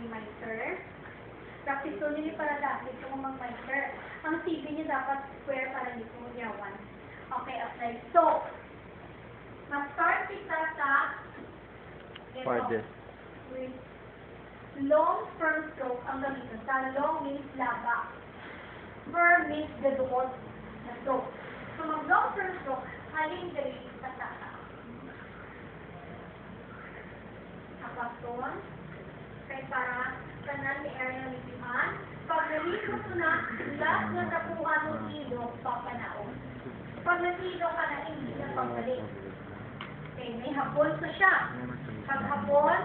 minor. Practice ko nili para dati kung mag-minor. Ang CV niyo dapat square para dito mo yawan. Okay, apply. So, mag-start kita sa Farthest. with long firm stroke ang gamitin. Sa long means laba. Firm means gaduot na stroke. So, mag-long firm stroke, halin dali sa tata. Kapaston. Kaya para kanan ni area ni Timan. Pag nalito ko na, last na tapuan ng ilog, papanaon. Pag nalito ka na, hindi na pagbalik. Okay, may hapon pa siya. Pag hapon,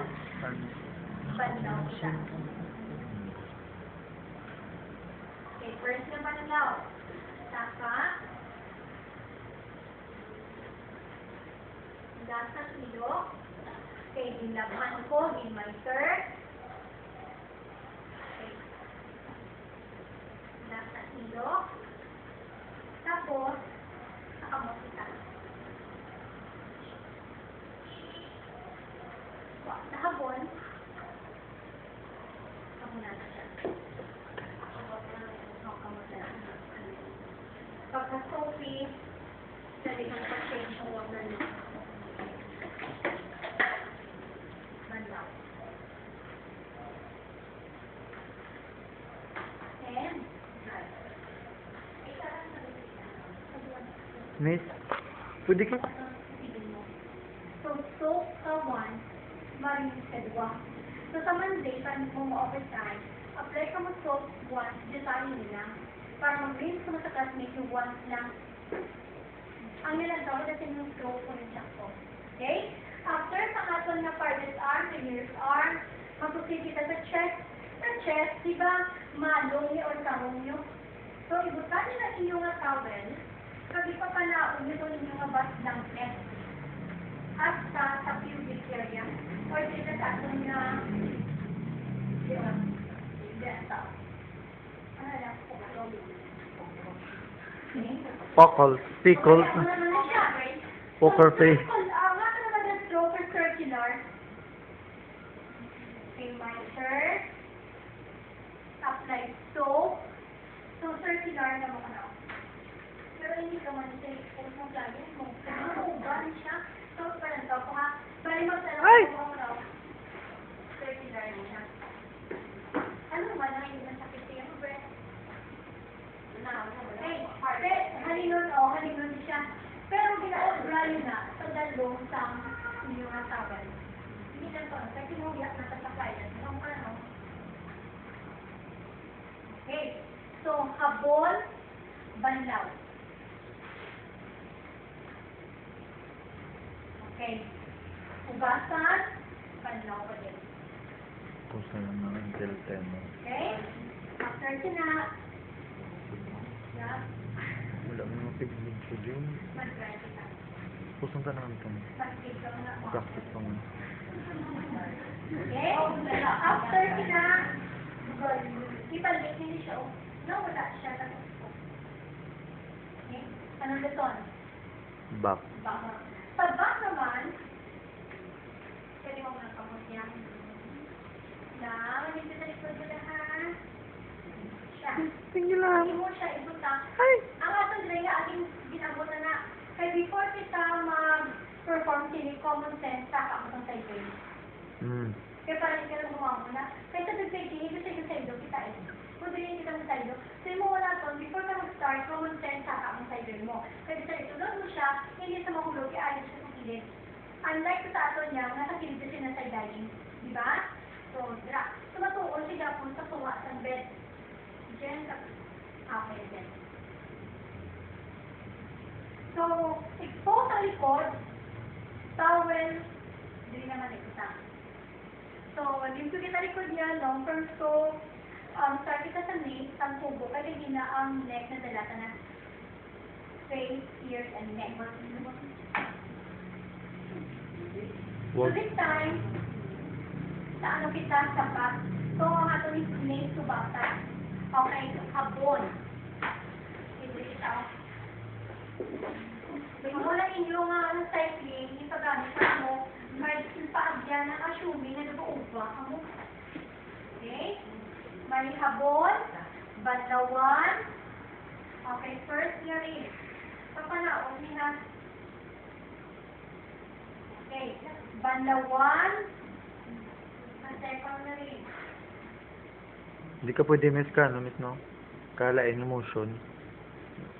banlaw siya. Okay, first na banlaw. Saka, last na ilog. Okay, dinlaban ko in my third. Okay. Last na ilog. Tapos, nakamot kita. Nahabon. Kamunan na siya. Kamunan na. Pagka-soapy, dali kang pa-change yung water nyo. Banlaw. And, dry. Miss, pwede ka? So, soap ka one, marinis ka dua. So, sa Monday, pa mo overtime, apply ka mo soap one, design nila. Para mag-rinse ka mo sa classmate yung one lang. Ang nilantaw, natin yung stroke ko yung sakto. Okay? After sa aton na farthest arm, the nearest arm, magpusin kita sa chest. Sa chest, di ba, malong niyo or tarong niyo? So, ibutan niyo na inyong nga towel, pag ipapanaon niyo doon inyong nga bas blanket. At sa pubic area, or dito sa aton na, yun, dito. Ano lang, okay? Pockle, pickle, Ano naman na siya, right? poker So, face. nga naman ang stroke or circular. Okay, my shirt. Apply soap. So, circular na mo na. Pero hindi ka man siya expose mo lagi mo. Uban siya. So, parang ito ko ha. Bali magtanong ko na. Circular na siya. Ano naman na hindi masakit siya mo, Brett? Hey, halinon siya. Pero gina-obra yun na sa dalong sa inyong asaban. Hindi na ito. Kasi mo biyak na tatakayan. Ano ka na? Okay. So, habon, banlaw. Okay. Ugasan, banlaw pa din. Pusa lang na until 10. Okay? After na, yeah, Wala mo mga pigment ko dyan. mag-try kita. Pusang ka naman ito. Mag-take ka na. Practice pa nga. Okay? After na, ibalik niyo siya. Wala siya. Okay? Anong leton? Back. Back. Pag back naman, pwede mo mga kamot yan. Hindi sa likod mo na ha. Siya. Sige lang. Hindi mo siya ibuta. Ay! Ang atong dre nga ating ginabot na. Kaya before kita mag-perform sili common sense, saka mo itong side Kaya parang hindi ka lang gumawa mo na. Kaya sa dagdag gusto yung side kita eh. Kung din kita ng side so yung mo wala to, before ka mag-start, common sense, saka ang side mo. Kaya sa itulog mo siya, hindi sa mahulog, ialis siya sa kilid. Unlike sa ato niya, nasa kilid siya na side lying. Diba? So, dira. So, matuon siya po sa tuwa sa bed. Diyan ka. Okay, then. So, expose ang likod, towel, hindi naman kita. So, dito kita likod niya, long term stroke, start kita sa neck, ang kubo, kaya hindi na ang neck na dalata na face, ears, and neck. So, this time, sa ano kita, sa back. So, ang ato is neck to bata. Okay, habon. Hindi siya. Mula inyo nga ang cycling, ipagamit mo, may paagyan ng assuming na nag-uubra. Okay? Malihabon, banlawan. Okay, first hearing. Papalaot niya. Okay, banlawan. Ang second hearing. Hindi ka pwede miss ka, no, miss, no? Kalain ng motion.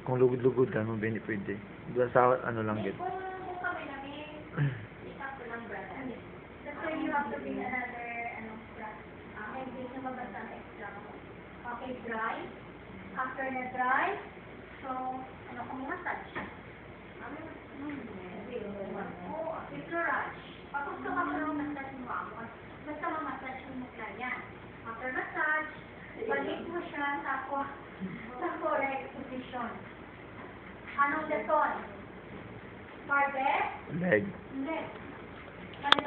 Kung lugod-lugod ka, no, hindi pwede. Basta ano lang din. Kung kami namin, itak ko lang brother. That's why you have to bring another, extra. Hindi siya mabasa ang extra. Okay, dry. After na dry, so, kung massage. Oo, i-fluorage. Pag gusto ka mo massage mo ako, basta mamassage mo yung client. After massage, balik mo siya sa correct position. Anong leson? For the Leg. leg.